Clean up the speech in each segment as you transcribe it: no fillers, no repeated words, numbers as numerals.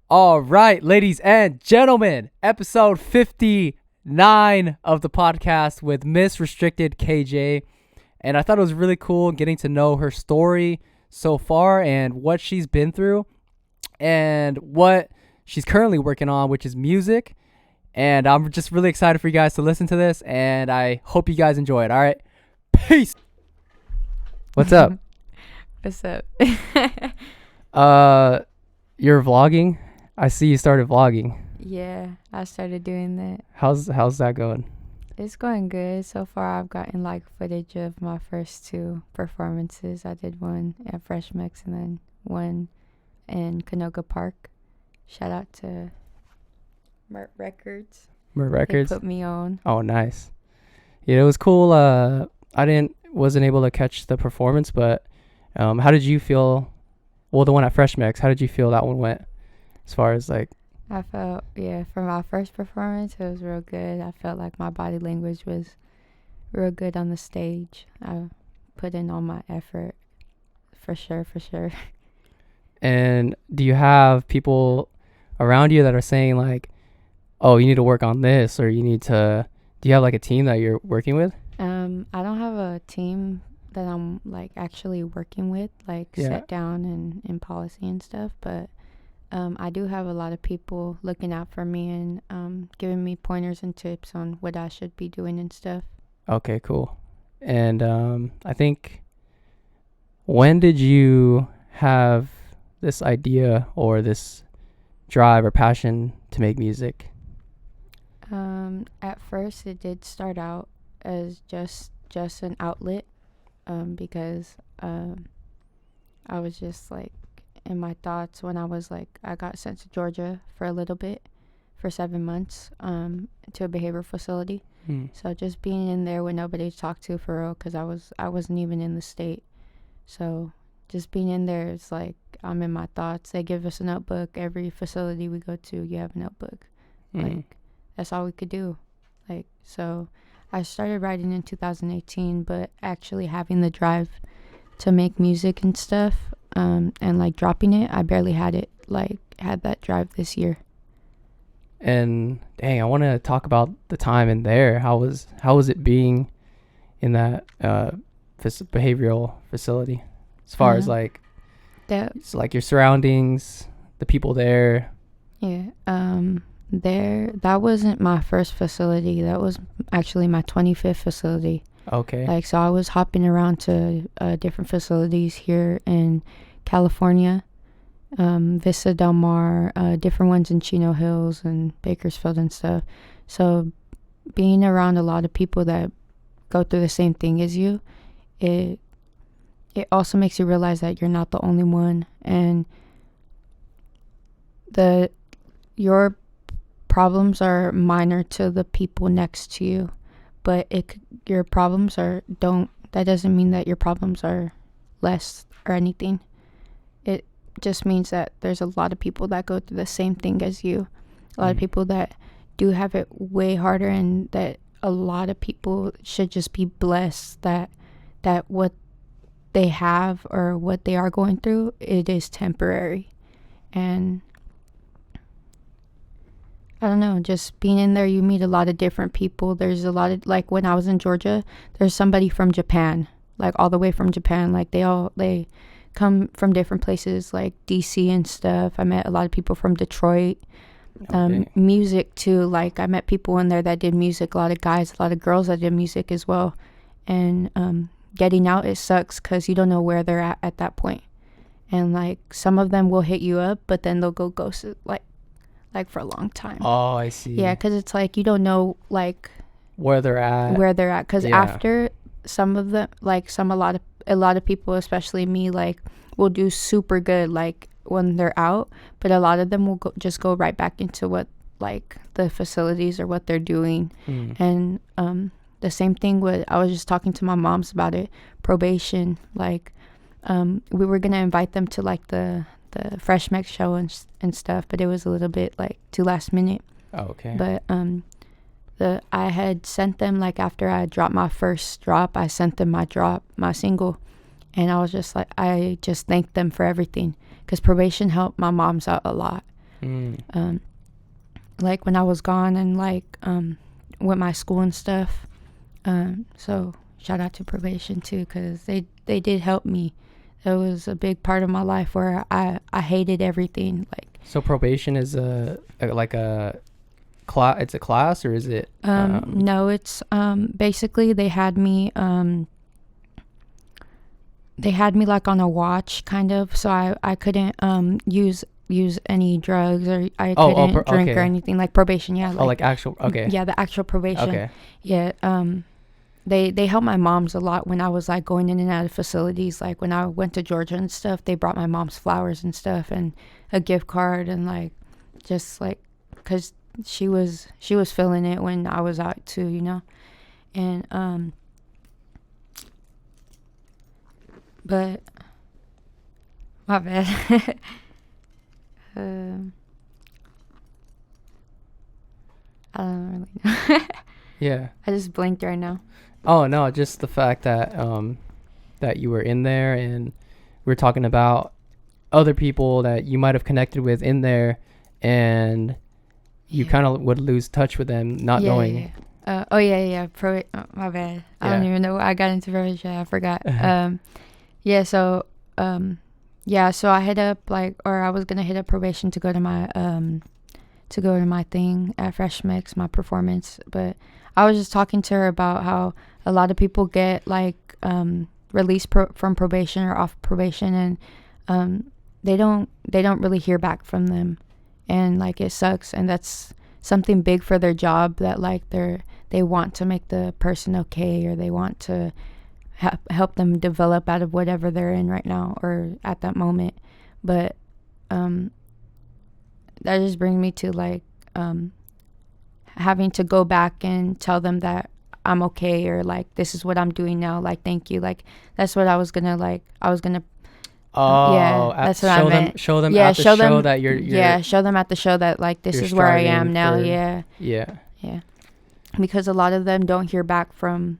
All right, ladies and gentlemen, episode 59 of the podcast with Miss Restricted KJ. And I thought it was really cool getting to know her story so far and what she's been through and what she's currently working on, which is music. And I'm just really excited for you guys to listen to this, and I hope you guys enjoy it. All right, peace. What's up? What's up? You're vlogging? I see you started vlogging. Yeah, I started doing that. How's that going? It's going good. So far, I've gotten footage of my first two performances. I did one at Fresh Mix and then one in Canoga Park. Shout out to Mert Records. Mert Records? They put me on. Oh, nice. Yeah, it was cool. I wasn't able to catch the performance, but how did you feel? Well, the one at Fresh Mix, how did you feel that one went? As far as I felt, for my first performance, it was real good. I felt like my body language was real good on the stage. I put in all my effort, for sure. And do you have people around you that are saying oh, you need to work on this, or do you have a team that you're working with? I don't have a team that I'm actually working with, set down and in policy and stuff, but I do have a lot of people looking out for me and giving me pointers and tips on what I should be doing and stuff. Okay, cool. And I think, when did you have this idea or this drive or passion to make music? At first it did start out as just an outlet, because I was just in my thoughts when I was I got sent to Georgia for a little bit, for 7 months, to a behavioral facility. So just being in there with nobody to talk to for real, because I wasn't even in the state. So just being in there, it's I'm in my thoughts. They give us a notebook. Every facility we go to, you have a notebook. That's all we could do. So I started writing in 2018, but actually having the drive to make music and stuff, and dropping it, I barely had it, had that drive this year. And dang, I want to talk about the time in there. How was it being in that behavioral facility, as far as it's your surroundings, the people there? That wasn't my first facility. That was actually my 25th facility. Okay. So I was hopping around to different facilities here in California, Vista Del Mar, different ones in Chino Hills and Bakersfield and stuff. So being around a lot of people that go through the same thing as you, it also makes you realize that you're not the only one, and your problems are minor to the people next to you, but your problems that doesn't mean that your problems are less or anything. It just means that there's a lot of people that go through the same thing as you, a lot of people that do have it way harder, and that a lot of people should just be blessed that what they have or what they are going through, it is temporary. And I don't know, just being in there, you meet a lot of different people. There's a lot of, when I was in Georgia, there's somebody from Japan, all the way from Japan. They come from different places, DC and stuff. I met a lot of people from Detroit. Okay. Music too, I met people in there that did music, a lot of guys, a lot of girls that did music as well. And getting out, it sucks because you don't know where they're at that point. And some of them will hit you up, but then they'll go ghost for a long time. Oh, I see. Yeah, because it's you don't know where they're at. Because after some of them, a lot of people, especially me, will do super good when they're out, but a lot of them will just go right back into what the facilities or what they're doing. And the same thing with, I was just talking to my moms about it, probation. We were gonna invite them to the Fresh Mix show and stuff, but it was a little bit too last minute. Oh, okay. But I had sent them, after I dropped my first drop, I sent them my single, and I was just I just thanked them for everything, because probation helped my moms out a lot. Like when I was gone and like with my school and stuff. So shout out to probation too, because they did help me. It was a big part of my life where I hated everything. Like, so probation is like a class. It's a class, or is it? No, it's basically they had me like on a watch kind of, so I couldn't use any drugs, or I couldn't drink or anything. Like probation, yeah. Like actual, okay. Yeah, the actual probation. Okay. Yeah. They helped my moms a lot when I was like going in and out of facilities. Like when I went to Georgia and stuff, they brought my mom's flowers and stuff and a gift card, and like just like because she was feeling it when I was out too, you know. And but my bad. I don't really know. Yeah. I just blinked right now. Oh no, just the fact that that you were in there, and we were talking about other people that you might have connected with in there, and you kind of would lose touch with them, not knowing. Yeah. My bad. I don't even know why I got into probation. I forgot. So I hit up I was gonna hit up probation to go to my thing at Fresh Mix, my performance. But I was just talking to her about how a lot of people get released from probation or off probation, and they don't really hear back from them, and like it sucks. And that's something big for their job, that like they want to make the person okay, or they want to help them develop out of whatever they're in right now or at that moment. But that just brings me to like having to go back and tell them that I'm okay, or like this is what I'm doing now, like thank you. Like that's what I was gonna that's what I meant. Show them at the show that you're show them at the show that like this is where I am now. Yeah Because a lot of them don't hear back from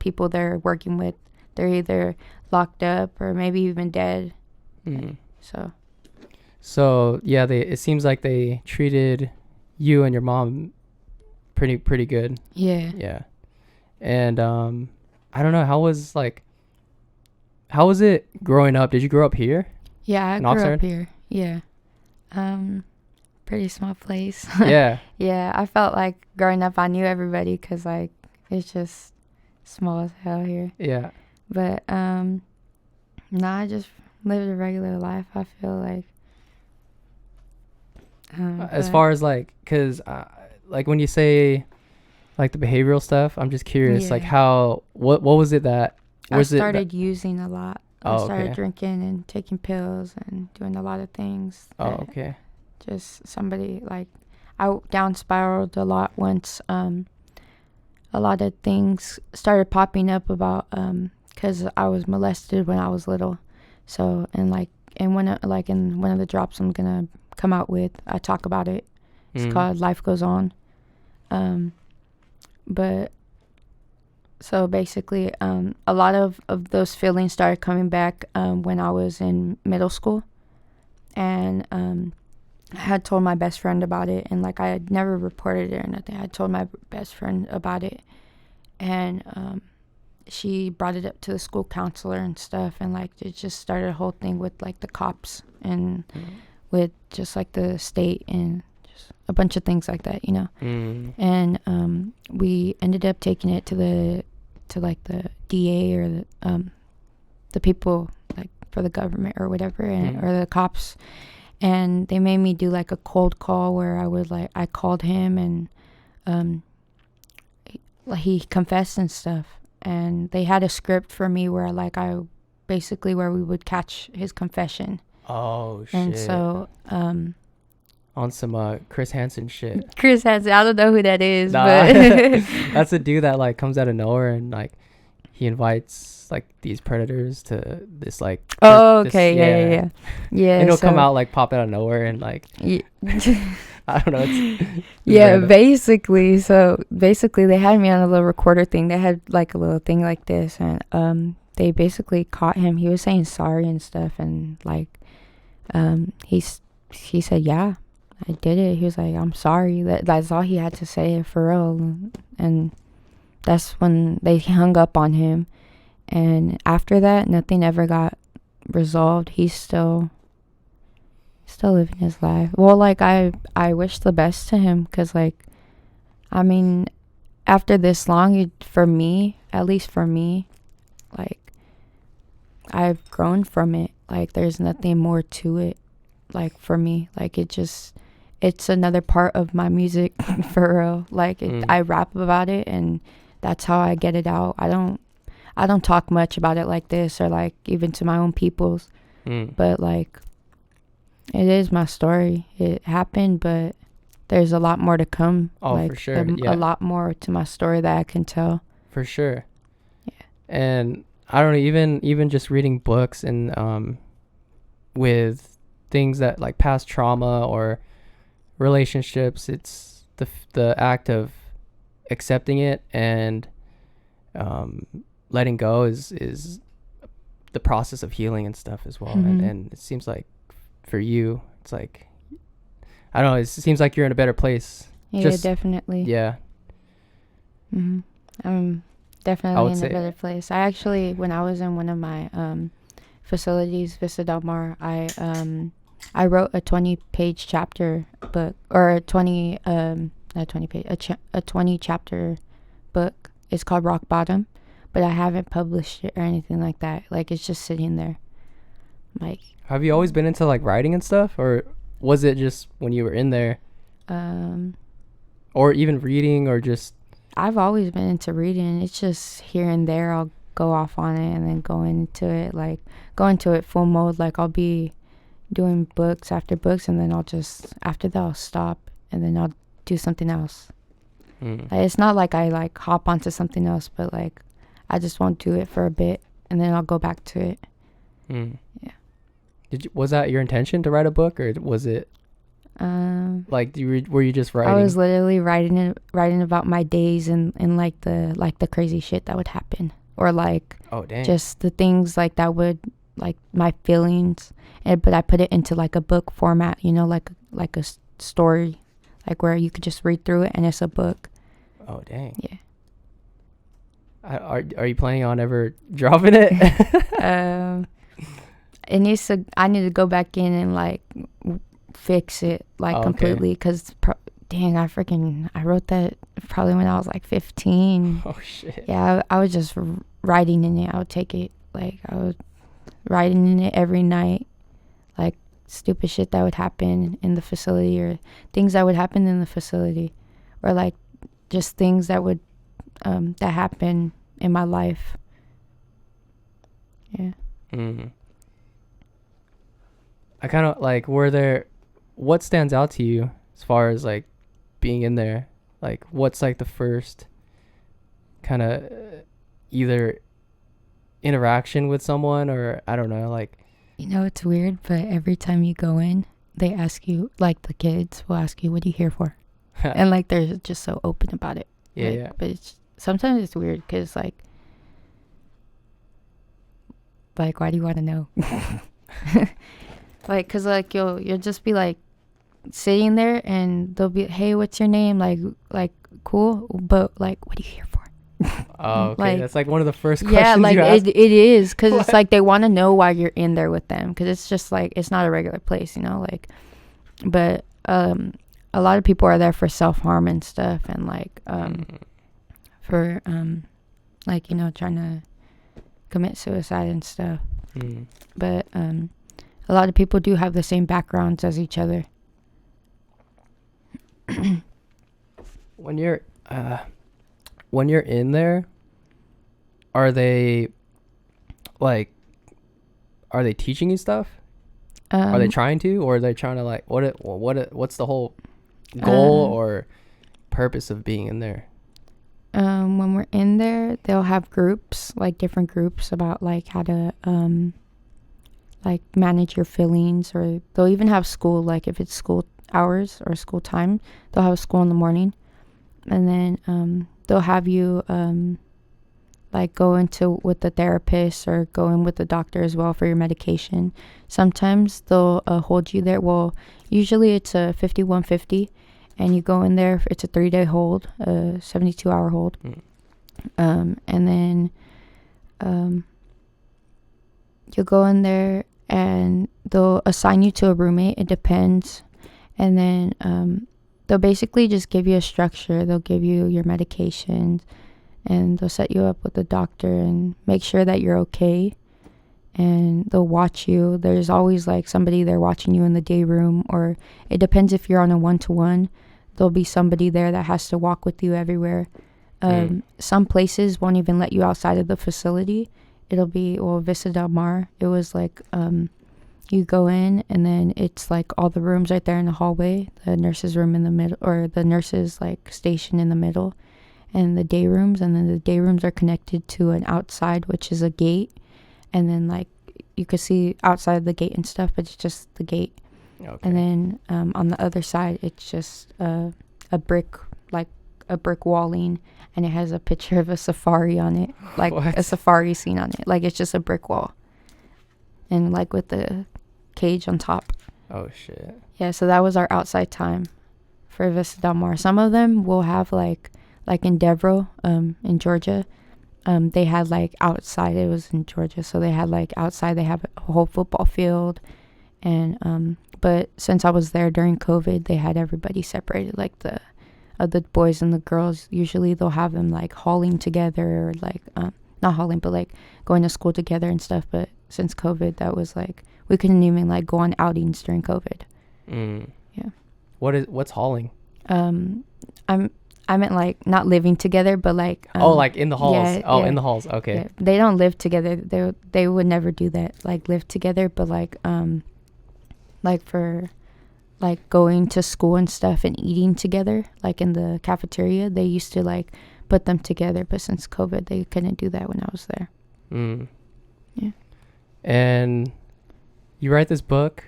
people they're working with. They're either locked up or maybe even dead. So yeah, it seems like they treated you and your mom pretty good. Yeah. And I don't know, how was it growing up? Did you grow up here? Yeah, I grew Oxnard? up here. Yeah. Pretty small place. Yeah. Yeah, I felt like growing up I knew everybody, because like it's just small as hell here. Yeah. But I just lived a regular life, I feel like. As far as like, because like when you say like the behavioral stuff, I'm just curious, like what was it that I started using a lot. I started okay. drinking and taking pills and doing a lot of things. Okay. Just somebody like I down spiraled a lot once. A lot of things started popping up about because I was molested when I was little. So in one of the drops I'm gonna come out with, I talk about it. It's called Life Goes On. But so basically a lot of those feelings started coming back when I was in middle school, and I had told my best friend about it, and like I had never reported it or nothing. I told my best friend about it, and she brought it up to the school counselor and stuff, and like it just started a whole thing with like the cops and with just like the state and just a bunch of things like that, you know. And we ended up taking it to the DA or the people like for the government or whatever, and or the cops. And they made me do like a cold call where I called him, and he confessed and stuff. And they had a script for me where where we would catch his confession. Oh shit. And so on some Chris Hansen shit. Chris Hansen, I don't know who that is, nah. but that's a dude that like comes out of nowhere, and like he invites like these predators to this like yeah and it'll come out like pop out of nowhere, and like I don't know, it's basically. So basically they had me on a little recorder thing. They had like a little thing like this, and they basically caught him. He was saying sorry and stuff, and like he said yeah, I did it. He was like, I'm sorry. That's all he had to say, for real. And that's when they hung up on him. And after that, nothing ever got resolved. He's still living his life. Well, like, I wish the best to him, because, like, I mean, after this long, for me, at least for me, like, I've grown from it. Like, there's nothing more to it. Like, for me, like, it's another part of my music for real. Like, I rap about it, and that's how I get it out. I don't talk much about it like this, or like even to my own peoples. But like, it is my story. It happened, but there's a lot more to come. Oh, like, for sure. A lot more to my story that I can tell. For sure. Yeah. And I don't know, even just reading books and with things that like past trauma or relationships, it's the act of accepting it and letting go is the process of healing and stuff as well. And it seems like for you, it's like, I don't know, it seems like you're in a better place. Yeah, definitely. Yeah. I'm definitely in a better place. I actually, when I was in one of my facilities, Vista Del Mar, I wrote a 20-page chapter book, or a 20 chapter book. It's called Rock Bottom, but I haven't published it or anything like that. Like, it's just sitting there. Like, have you always been into like writing and stuff, or was it just when you were in there? Or even reading, or just? I've always been into reading. It's just here and there I'll go off on it and then go into it full mode. Like, I'll be doing books after books, and then after that I'll stop, and then I'll do something else. Like, it's not like I like hop onto something else, but like, I just won't do it for a bit, and then I'll go back to it. Yeah. Was that your intention to write a book, or was it like were you just writing? I was literally writing about my days and like the crazy shit that would happen, or like, oh dang, just the things like that would, like, my feelings, but I put it into like a book format, like a story, like where you could just read through it and it's a book. Oh dang. Yeah. Are you planning on ever dropping it? I need to go back in and like fix it like completely, because I wrote that probably when I was like 15. Oh shit. Yeah, I was just writing in it. I would take it, like, I was writing in it every night, like stupid shit that would happen in the facility, or things that would happen in the facility, or like just things that would that happen in my life. Yeah. I kind of like, what stands out to you as far as like being in there? Like, what's like the first kind of either interaction with someone, or I don't know, like, It's weird, but every time you go in, they ask you, like, the kids will ask you, what are you here for? And like, they're just so open about it. Yeah, like, yeah. But sometimes it's weird, because like, why do you want to know? Like, because like, you'll just be like sitting there, and they'll be, hey, what's your name? Like cool, but like, what are you here for? Oh, okay. Like, that's like one of the first questions. Yeah, like you ask? it is, because it's like they want to know why you're in there with them, because it's just like, it's not a regular place, like. But a lot of people are there for self-harm and stuff, and like for like, trying to commit suicide and stuff. But a lot of people do have the same backgrounds as each other. When you're in there, are they teaching you stuff? Are they trying to, or are they trying to, like, what's the whole goal or purpose of being in there? When we're in there, they'll have groups, like different groups, about like how to like manage your feelings, or they'll even have school, like if it's school hours or school time, they'll have school in the morning, and then they'll have you like go into with the therapist or go in with the doctor as well for your medication. Sometimes they'll hold you there. Well, usually it's a 5150, and you go in there. It's a 3-day hold, 72-hour hold. And then you'll go in there and they'll assign you to a roommate. It depends. And then they'll basically just give you a structure. They'll give you your medications, and they'll set you up with the doctor and make sure that you're okay. And they'll watch you. There's always like somebody there watching you in the day room, or it depends if you're on a 1-to-1. There'll be somebody there that has to walk with you everywhere. Some places won't even let you outside of the facility. It'll be, well, Vista Del Mar, it was like you go in, and then it's like all the rooms right there in the hallway, the nurse's room in the middle, or the nurse's like station in the middle, and the day rooms. And then the day rooms are connected to an outside, which is a gate. And then like you could see outside the gate and stuff, but it's just the gate. Okay. And then on the other side, it's just a brick, like a brick walling, and it has a picture of a safari on it, like What? a safari scene on it. Like it's just a brick wall, and like with the cage on top. Oh shit. Yeah, so that was our outside time for Vista Del Mar. Some of them will have like in Devereaux, in Georgia. They had like outside. It was in Georgia, so they had like outside. They have a whole football field, and but since I was there during COVID, they had everybody separated, like the boys and the girls. Usually they'll have them like hauling together, or like not hauling, but like going to school together and stuff. But since COVID, that was like we couldn't even like go on outings during COVID. Yeah. What's hauling? I meant like not living together, but like like in the halls. Yeah, In the halls. Okay. Yeah. They don't live together. They would never do that. Like live together, but like for like going to school and stuff and eating together, like in the cafeteria, they used to like put them together. But since COVID, they couldn't do that when I was there. Yeah. And you write this book,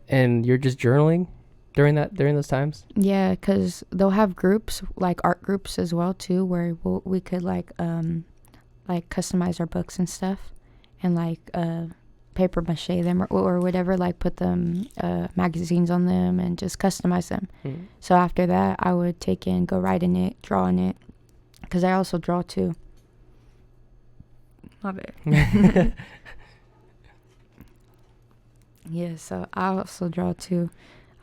and you're just journaling during those times? Yeah, because they'll have groups, like art groups as well too, where we could like customize our books and stuff, and like paper mache them or whatever, like put them magazines on them and just customize them. So after that, I would go write in it, draw in it, because I also draw too. Love it. Yeah, so I also draw too.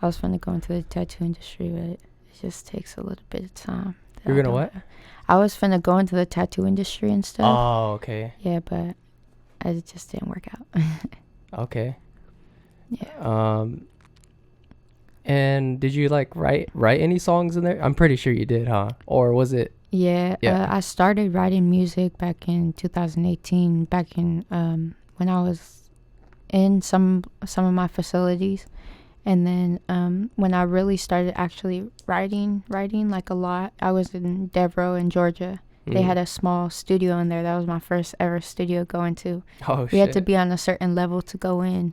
I was going to go into the tattoo industry, but it just takes a little bit of time. You're gonna what? I was finna go into the tattoo industry and stuff. Oh, okay. Yeah, but it just didn't work out. Okay. Yeah. And did you like write any songs in there? I'm pretty sure you did, huh? Or was it? Yeah. I started writing music back in 2018. Back in when I was in some of my facilities. And then when I really started actually writing like a lot, I was in Devereaux in Georgia. They had a small studio in there. That was my first ever studio going to. Oh, shit. We had to be on a certain level to go in.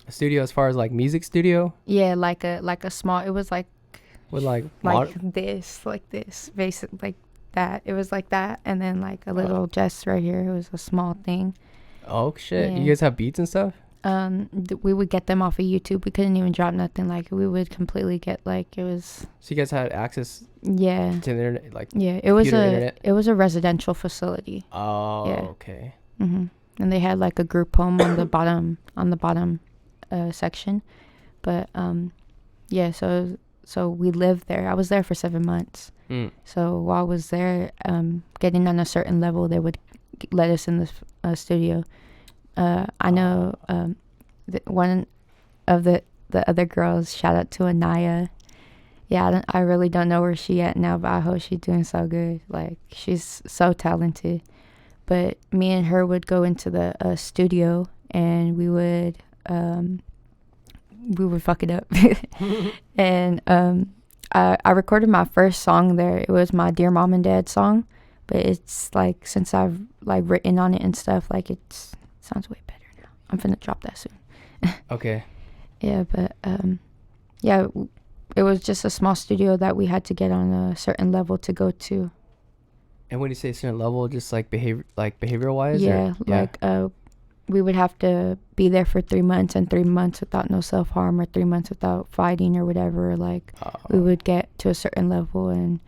A studio as far as like music studio? Yeah, like a small, it was like With like this, basic, like that. It was like that, and then like a little just right here. It was a small thing. Oh shit! Yeah. You guys have beats and stuff? We would get them off of YouTube. We couldn't even drop nothing. Like we would completely get like it was. So you guys had access? Yeah. To the internet, like it was internet? It was a residential facility. Oh, yeah. Okay. And they had like a group home on the bottom section, but yeah. So we lived there. I was there for 7 months. So while I was there, getting on a certain level, they would let us in the studio. I know one of the other girls, shout out to Anaya. Yeah, I really don't know where she at now, but I hope she's doing so good. Like, she's so talented. But me and her would go into the studio, and we would fuck it up. And I recorded my first song there. It was my Dear Mom and Dad song, but it's like, since I've like written on it and stuff, like it sounds way better now. I'm finna drop that soon. Okay. Yeah, but yeah, it was just a small studio that we had to get on a certain level to go to. And when you say certain level, just like behavioral wise? Yeah, Or? Yeah. like we would have to be there for 3 months, and 3 months without no self-harm, or 3 months without fighting or whatever. Like we would get to a certain level, and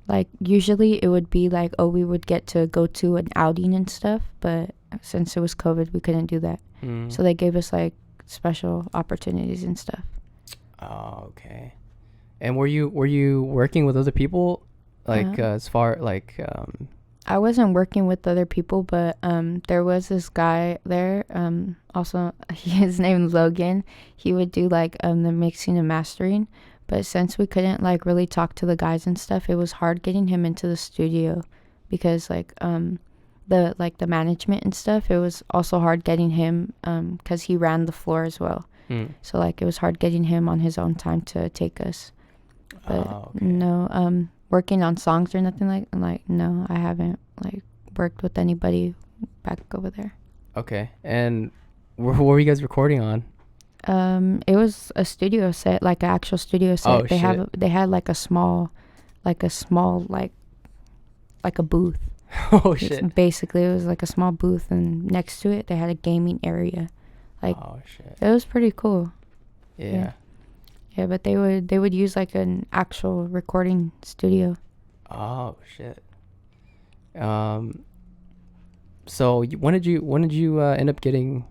like usually it would be like, oh, we would get to go to an outing and stuff, but since it was COVID, we couldn't do that. So they gave us like special opportunities and stuff. Oh, okay. And were you working with other people, like as far like I wasn't working with other people, but there was this guy there. Also, his name is Logan. He would do like the mixing and mastering. But since we couldn't like really talk to the guys and stuff, it was hard getting him into the studio, because like the management and stuff. It was also hard getting him because he ran the floor as well. So like it was hard getting him on his own time to take us. But okay. no, working on songs or nothing like no, I haven't like worked with anybody back over there. Okay. And what were you guys recording on? It was a studio set, like an actual studio set. Oh, they shit. they had like a small like a booth. Oh shit. Basically, it was like a small booth, and next to it they had a gaming area. Like, oh shit. it was pretty cool. Yeah. Yeah, but they would use like an actual recording studio. Oh shit. So when did you end up getting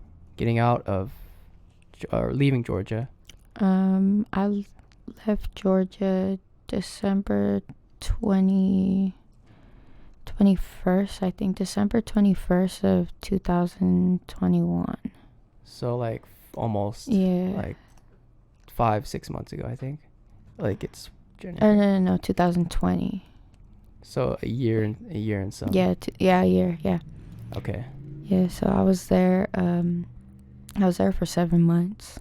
out of or leaving Georgia? I left Georgia December 21st, I think, December 21st of 2021. So like almost like 5-6 months ago, I think. Like it's January. No, 2020. So a year and some. Yeah, a year. Yeah. Okay. Yeah, so I was there. I was there for 7 months.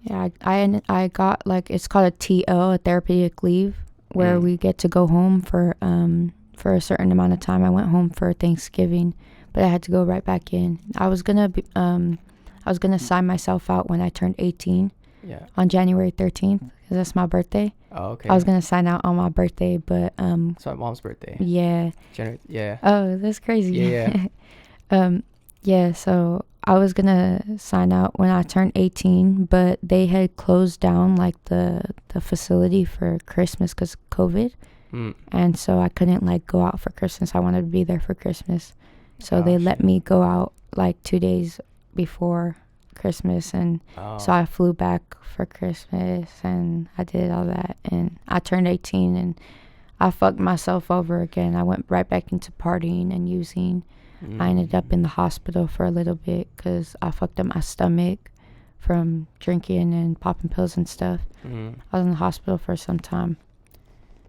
Yeah, I got like, it's called a TO, a therapeutic leave, where we get to go home for a certain amount of time. I went home for Thanksgiving, but I had to go right back in. I was gonna sign myself out when I turned 18. Yeah. On January 13th, because that's my birthday. Oh, okay. I was gonna sign out on my birthday, but It's my mom's birthday. Yeah. Yeah. Oh, that's crazy. Yeah. Yeah. So I was gonna sign out when I turned 18, but they had closed down like the facility for Christmas because of COVID, and so I couldn't like go out for Christmas. I wanted to be there for Christmas, so they let me go out like 2 days before Christmas, and so I flew back for Christmas, and I did all that, and I turned 18, and I fucked myself over again. I went right back into partying and using. I ended up in the hospital for a little bit because I fucked up my stomach from drinking and popping pills and stuff. I was in the hospital for some time.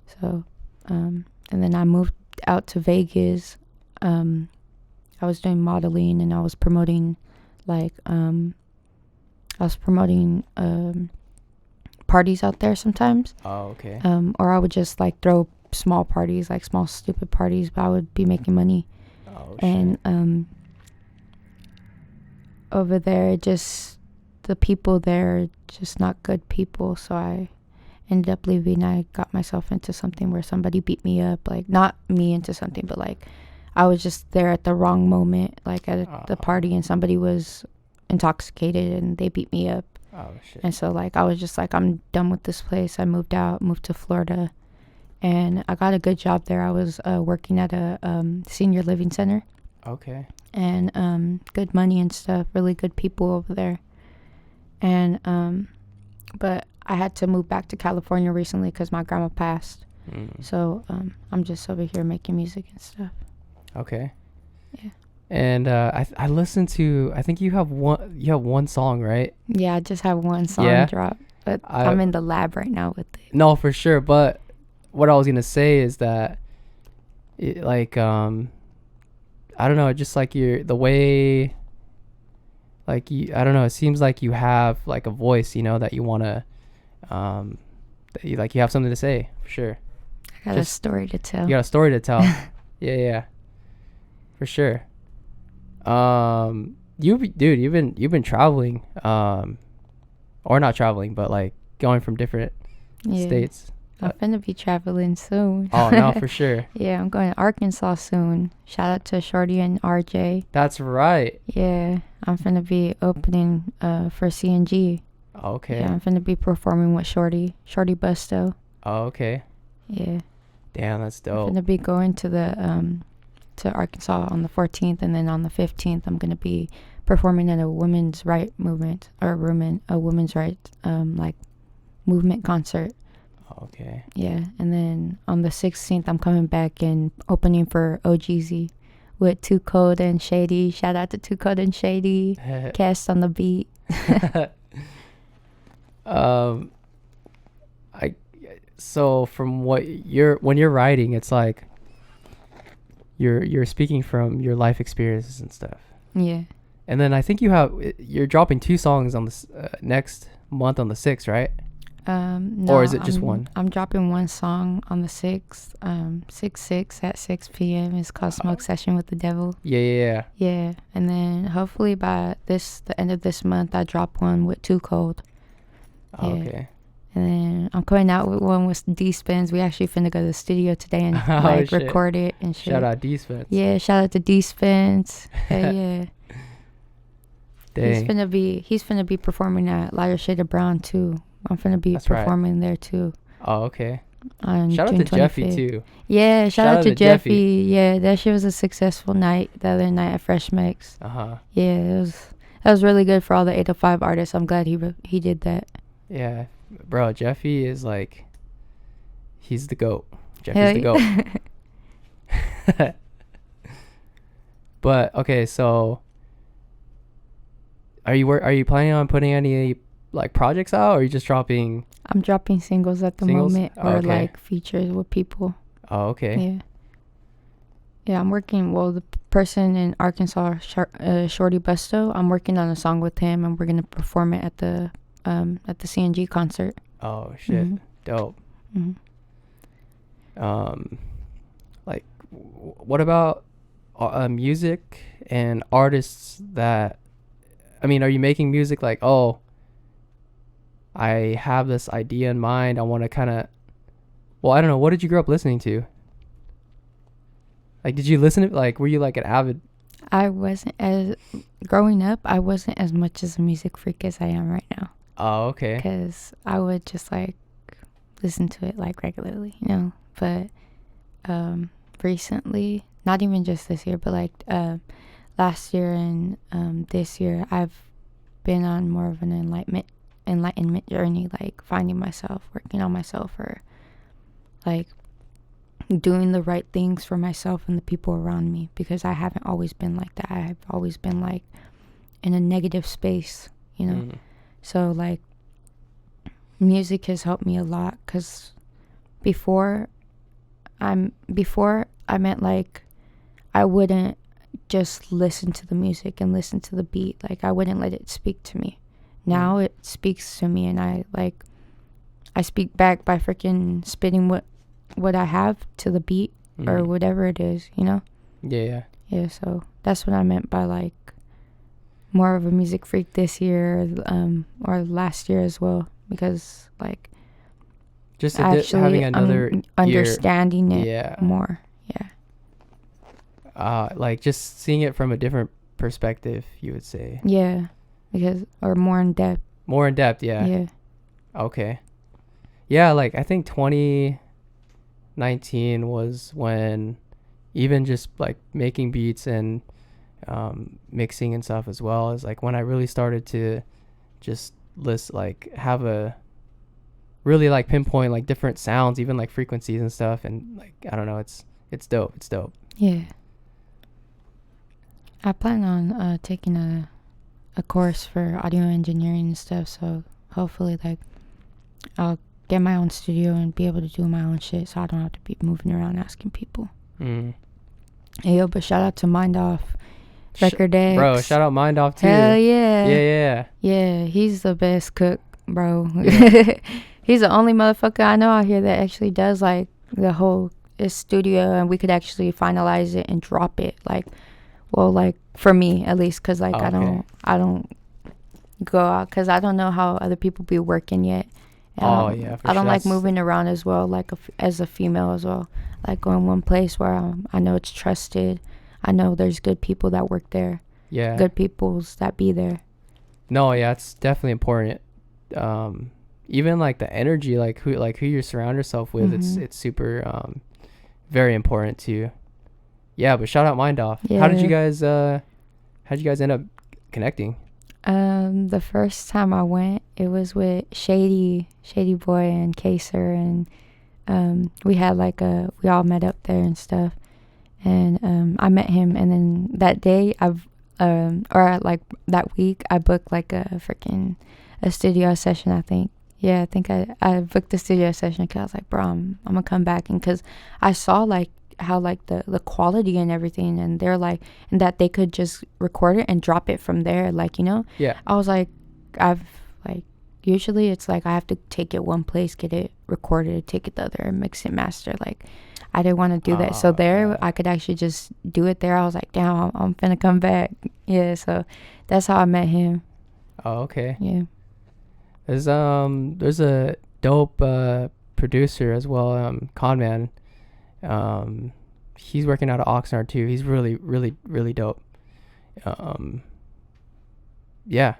So, and then I moved out to Vegas. I was doing modeling, and I was promoting parties out there sometimes. Oh, okay. Or I would just like throw small parties, like small stupid parties, but I would be making money. Oh, shit. And over there, the people there are just not good people, so I ended up leaving. I got myself into something where somebody beat me up, like not me into something, but like I was just there at the wrong moment, like at the party, and somebody was intoxicated and they beat me up. Oh shit. And so like I was just like, I'm done with this place. I moved to Florida, and I got a good job there. I was working at a senior living center. Okay. And good money and stuff, really good people over there. And but I had to move back to California recently because my grandma passed. So I'm just over here making music and stuff. Okay. Yeah. And I listened to, I think you have one song, right? Yeah, I just have one song drop, but I'm in the lab right now with it. No, for sure. But what I was gonna say is that, I don't know, just like the way, like I don't know, it seems like you have like a voice, that you wanna, that you have something to say, for sure. I got a story to tell. You got a story to tell. Yeah, for sure. You've been traveling, or not traveling, but like going from different states. I'm finna be traveling soon. Oh, no, for sure. Yeah, I'm going to Arkansas soon. Shout out to Shorty and RJ. That's right. Yeah, I'm finna be opening for CNG. Okay. Yeah, I'm finna be performing with Shorty Busto. Oh, okay. Yeah. Damn, that's I'm dope. gonna be going to the to Arkansas on the 14th, and then on the 15th, I'm gonna be performing at a women's right movement or a women's right like movement concert. Okay. Yeah, and then on the 16th, I'm coming back and opening for OGZ with Too Cold and Shady. Shout out to Too Cold and Shady. Cast on the beat. So from when you're writing, it's like you're speaking from your life experiences and stuff. Yeah. And then I think you're dropping 2 songs on this next month on the 6th, right? No, or is it just one? I'm dropping one song on the 6th. 6/6 at 6 p.m. It's called Smoke Session with the Devil. Yeah. Yeah, and then hopefully by the end of this month, I drop one with Too Cold. Yeah. Okay. And then I'm coming out with one with D-Spins. We actually finna go to the studio today and record it and shit. Shout out D-Spins. Yeah, shout out to D-Spins. Yeah. Dang. He's finna be performing at Lighter Shade of Brown too. I'm finna be performing there too. Oh, okay. On shout June out to 25th. Jeffy too. Yeah, shout out to Jeffy. Yeah, that shit was a successful night the other night at Fresh Mix. Yeah, that was really good for all the 805 artists. I'm glad he did that. Yeah, bro, Jeffy is like, he's the GOAT. Jeffy's the GOAT. But okay, so are you planning on putting any like projects out, or are you just dropping? I'm dropping singles at the moment, or like features with people. Oh, okay. Yeah, I'm working. Well, the person in Arkansas, Shorty Busto, I'm working on a song with him, and we're gonna perform it at the CNG concert. Oh shit, dope. Like, what about music and artists that? I mean, are you making music like, oh, I have this idea in mind, I want to kind of, well, I don't know, what did you grow up listening to? Like, did you listen to, like, were you like an avid? Growing up, I wasn't as much as a music freak as I am right now. Oh, okay. Because I would just like listen to it like regularly, you know. But recently, not even just this year, but like last year and this year, I've been on more of an enlightenment journey, like finding myself, working on myself, or like doing the right things for myself and the people around me, because I haven't always been like that. I've always been like in a negative space, you know. So like music has helped me a lot, because before I meant like I wouldn't just listen to the music and listen to the beat, like I wouldn't let it speak to me. Now it speaks to me, and I speak back by freaking spitting what I have to the beat or whatever it is, you know. Yeah, so that's what I meant by like more of a music freak this year, or last year as well, because like just having another understanding it more. Like just seeing it from a different perspective, you would say. Yeah, because, or more in depth. Yeah. Okay. Yeah, like I think 2019 was when even just like making beats and mixing and stuff as well, is like when I really started to just have a really like pinpoint like different sounds, even like frequencies and stuff, and like I don't know, it's dope. Yeah, I plan on taking a course for audio engineering and stuff, so hopefully like I'll get my own studio and be able to do my own shit, so I don't have to be moving around asking people. Hey, yo, but shout out to Mind Off Record X. Bro, shout out Mind Off too. Hell yeah. Yeah, he's the best cook, bro. Yeah. He's the only motherfucker I know out here that actually does like the whole studio, and we could actually finalize it and drop it, like, well, like for me at least, because like I don't go out, because I don't know how other people be working yet, Oh yeah, for I don't sure. like That's- moving around as well, like as a female as well. Like going one place where I know it's trusted. I know there's good people that work there. Yeah. Good peoples that be there. No, yeah, it's definitely important. Even like the energy, like who you surround yourself with, it's super very important too. Yeah, but shout out Mind Off. Yeah. How did you guys end up connecting? The first time I went, it was with Shady Boy and Kaser, and we had we all met up there and stuff, and I met him, and then that day that week I booked like a studio session, I think. Yeah, I think I booked the studio session because I was like, bro, I'm gonna come back, and because I saw like how like the quality and everything, and they're like, and that they could just record it and drop it from there, like, you know. Yeah. I was like, usually it's like I have to take it one place, get it recorded, take it the other, and mix it, master. Like, I didn't want to do that. So there, I could actually just do it there. I was like, damn, I'm finna come back. Yeah, so that's how I met him. Oh, okay. Yeah. There's a dope producer as well, Conman. He's working out of Oxnard too. He's really, really, really dope. Yeah.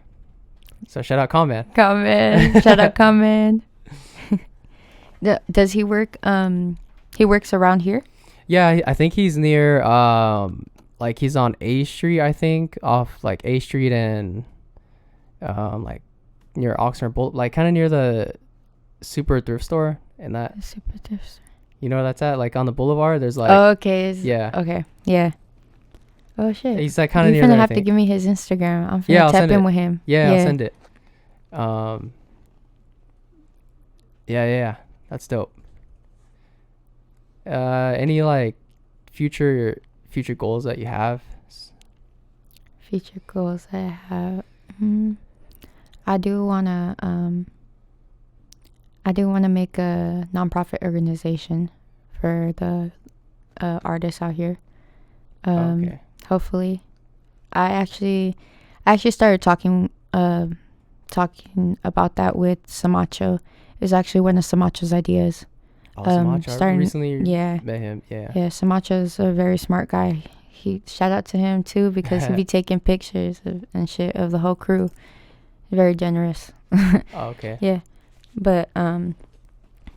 So shout out Conman. Shout out Conman. Does he work? He works around here. Yeah, I think he's near like he's on A Street, I think, off like A Street and like near Oxnard Bowl, like kind of near the Super Thrift Store and that. Super Thrift Store. You know where that's at? Like on the boulevard, there's like. Oh, okay. Yeah. Okay. Yeah. Oh shit. He's like kind of near there. You're there, gonna have to give me his Instagram. I'm Yeah, finna I'll tap send in it. with him. Yeah, I'll send it. Yeah. That's dope. Any like future goals that you have? Future goals I have. I do wanna make a nonprofit organization for the artists out here. Okay. Hopefully, I actually started talking about that with Samacho. It's actually one of Samacho's ideas. Oh, Samacho. I recently met him. Yeah. Yeah, Samacho is a very smart guy. He shout out to him too, because he be taking pictures and shit of the whole crew. Very generous. Oh, okay. Yeah, but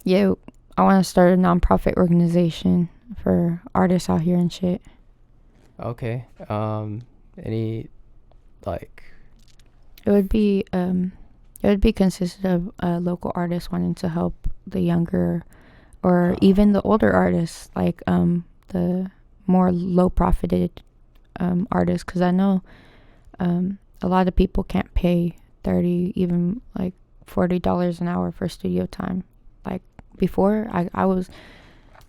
yeah, I want to start a nonprofit organization for artists out here and shit. Okay. Any like. It would be consisted of local artists wanting to help the younger, or even the older artists, like the more low profited artists, because I know a lot of people can't pay $30, even like $40 an hour for studio time. Like before, I was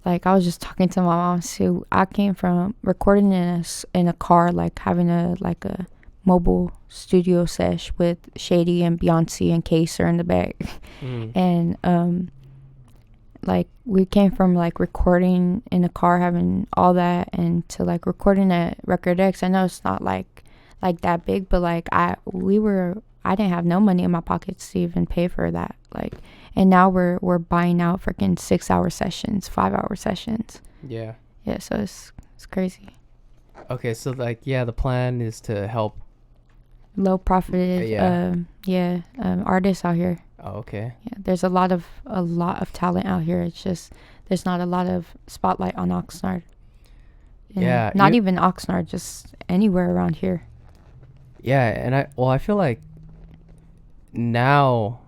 just talking to my mom. So I came from recording in a car, like having a mobile studio sesh with Shady and Beyonce and Kaser in the back. And like we came from like recording in a car, having all that, and to like recording at Record X. I know it's not like that big, but like I didn't have no money in my pockets to even pay for that. Like, and now we're buying out freaking 6-hour sessions, 5-hour sessions. Yeah. Yeah, so it's crazy. Okay, so like the plan is to help low profited artists out here. Oh, okay. Yeah, there's a lot of talent out here. It's just there's not a lot of spotlight on Oxnard. Yeah, not even Oxnard, just anywhere around here. Yeah, and I feel like now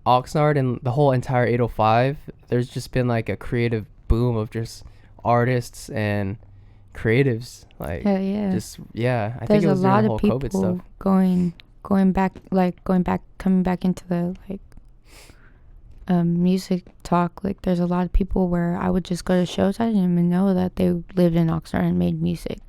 Oxnard and the whole entire 805, there's just been like a creative boom of just artists and creatives. Like, hell yeah. I think it was during the whole COVID stuff. There's a lot of people coming back into the music talk. Like, there's a lot of people where I would just go to shows. I didn't even know that they lived in Oxnard and made music.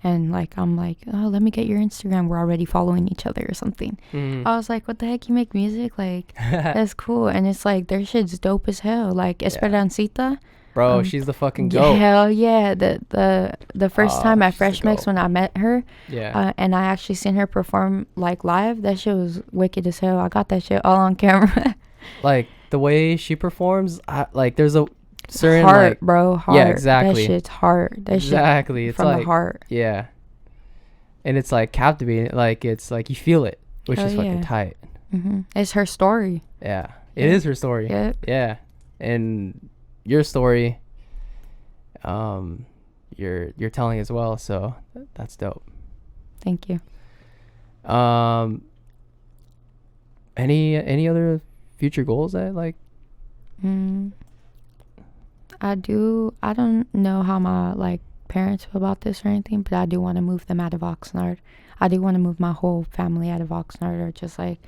And like, I'm like, oh, let me get your Instagram. We're already following each other or something. I was like, what the heck? You make music? Like, that's cool. And it's like, their shit's dope as hell. Like, Esperancita. Bro, she's the fucking goat. Hell yeah. The first time at Fresh Mix when I met her, and I actually seen her perform like live, that shit was wicked as hell. I got that shit all on camera. like the way she performs, like there's a certain heart, like bro. Heart. yeah, exactly. That shit's heart. That exactly. shit It's from like the heart. yeah, and it's like captivating. Like it's like you feel it, which Hell is fucking yeah. tight. It's her story. Yeah, it Yeah. is her story. Yep. Yeah, and your story, you're telling as well. So that's dope. Thank you. Any other future goals that like? I don't know how my like parents feel about this or anything, but I do want to move them out of Oxnard. I do want to move my whole family out of Oxnard, or just like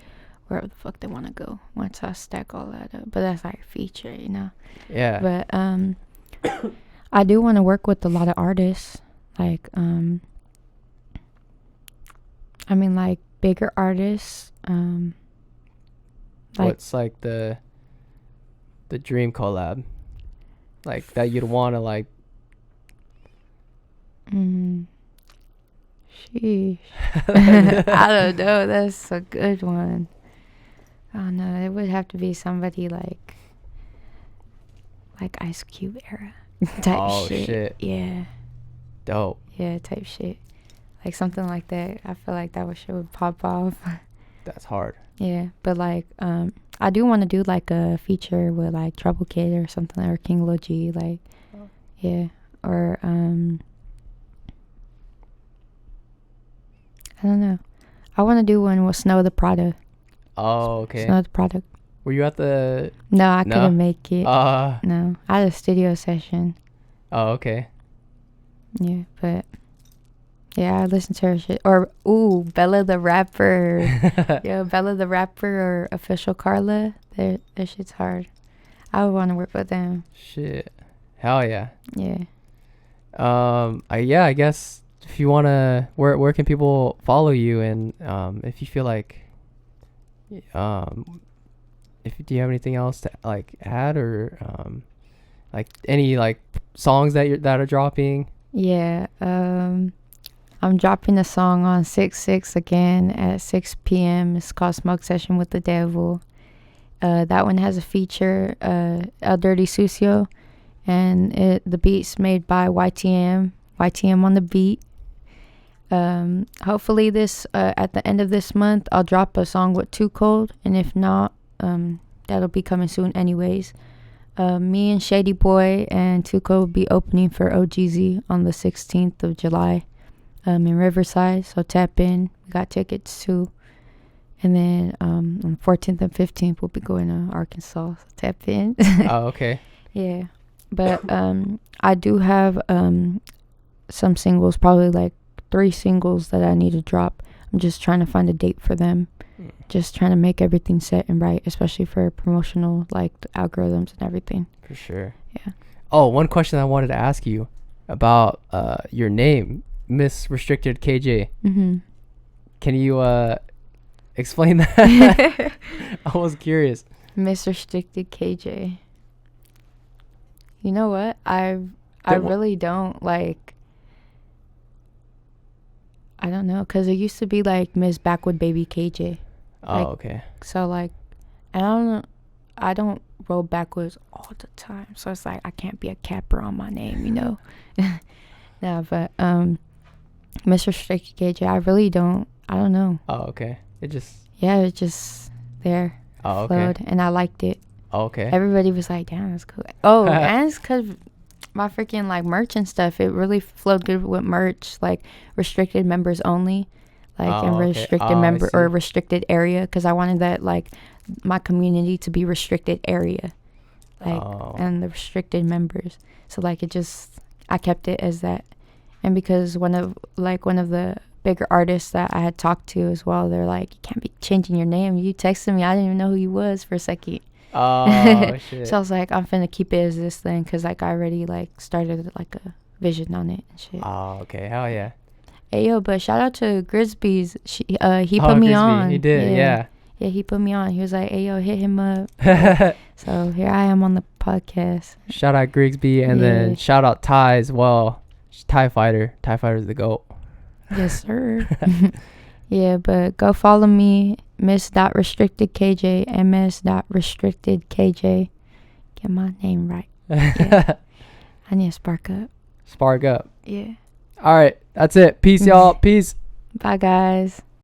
wherever the fuck they want to go once I stack all that up. But that's like future, you know. Yeah. But I do want to work with a lot of artists, like I mean like bigger artists. Like, what's like the dream collab, like that you'd want to like? Sheesh. I don't know. That's a good one. I don't know. It would have to be somebody like Ice Cube era type Oh, shit. shit. Yeah. Dope. Yeah, type shit. Like something like that. I feel like that shit would pop off. That's hard. Yeah, but like I do want to do like a feature with like Trouble Kid or something, or King Lil G, like yeah, or I don't know. I want to do one with Snow the Product. Oh, okay. Snow the Product. Were you at the? No, I No? couldn't make it. No. I had a studio session. Oh, okay. Yeah, but yeah, I listened to her shit. Or Bella the Rapper. Yeah, Bella the Rapper or Official Carla. Their shit's hard. I would want to work with them. Shit. Hell yeah. Yeah. I guess if you wanna, where can people follow you, and if you feel like, do you have anything else to like add, or like any like songs that are dropping? Yeah. I'm dropping a song on 6/6 again at 6 p.m. It's called Smoke Session with the Devil. That one has a feature, El Dirty Sucio, and the beat's made by YTM on the beat. Hopefully this at the end of this month I'll drop a song with Too Cold, and if not, that'll be coming soon anyways. Me and Shady Boy and Too Cold will be opening for OGZ on the 16th of July in Riverside, so tap in. We got tickets too. And then on the 14th and 15th we'll be going to Arkansas, so tap in. Oh, okay. Yeah, but I do have some singles, probably like 3 singles that I need to drop. I'm just trying to find a date for them. Just trying to make everything set and right, especially for promotional, like the algorithms and everything. For sure. Yeah. Oh, one question I wanted to ask you about your name, Miss Restricted KJ. Can you explain that? I was curious. Miss Restricted KJ. You know what? I really don't like. I don't know, because it used to be like Miss Backwood Baby KJ. Oh, like, okay. So like, and I don't roll backwards all the time, so it's like I can't be a capper on my name, you know. No, but Miss Restricted KJ, I really don't. I don't know. Oh, okay. It's just there. Oh, okay. Flowed, and I liked it. Oh, okay. Everybody was like, "Damn, that's cool." Oh, and it's because my freaking like merch and stuff. It really flowed good with merch, like restricted members only, like and restricted member or restricted area, because I wanted that like my community to be restricted area, like and the restricted members. So like I kept it as that, and because one of the bigger artists that I had talked to as well, they're like, "You can't be changing your name." You texted me, I didn't even know who you was for a second. Oh shit. So I was like, I'm finna keep it as this thing, because like I already like started like a vision on it and shit. Oh, okay. Hell yeah. Hey yo, but shout out to Grisby's. He put me on. He did, yeah. Yeah, he put me on. He was like, "Hey yo, hit him up." So here I am on the podcast. Shout out Grigsby, and then shout out Ty as well. TIE Fighter. TIE Fighter's the GOAT. Yes, sir. Yeah, but go follow me. Miss.restricted.kj, ms.restricted.kj. Get my name right. Yeah. I need to spark up. Spark up. Yeah. All right. That's it. Peace, y'all. Peace. Bye, guys.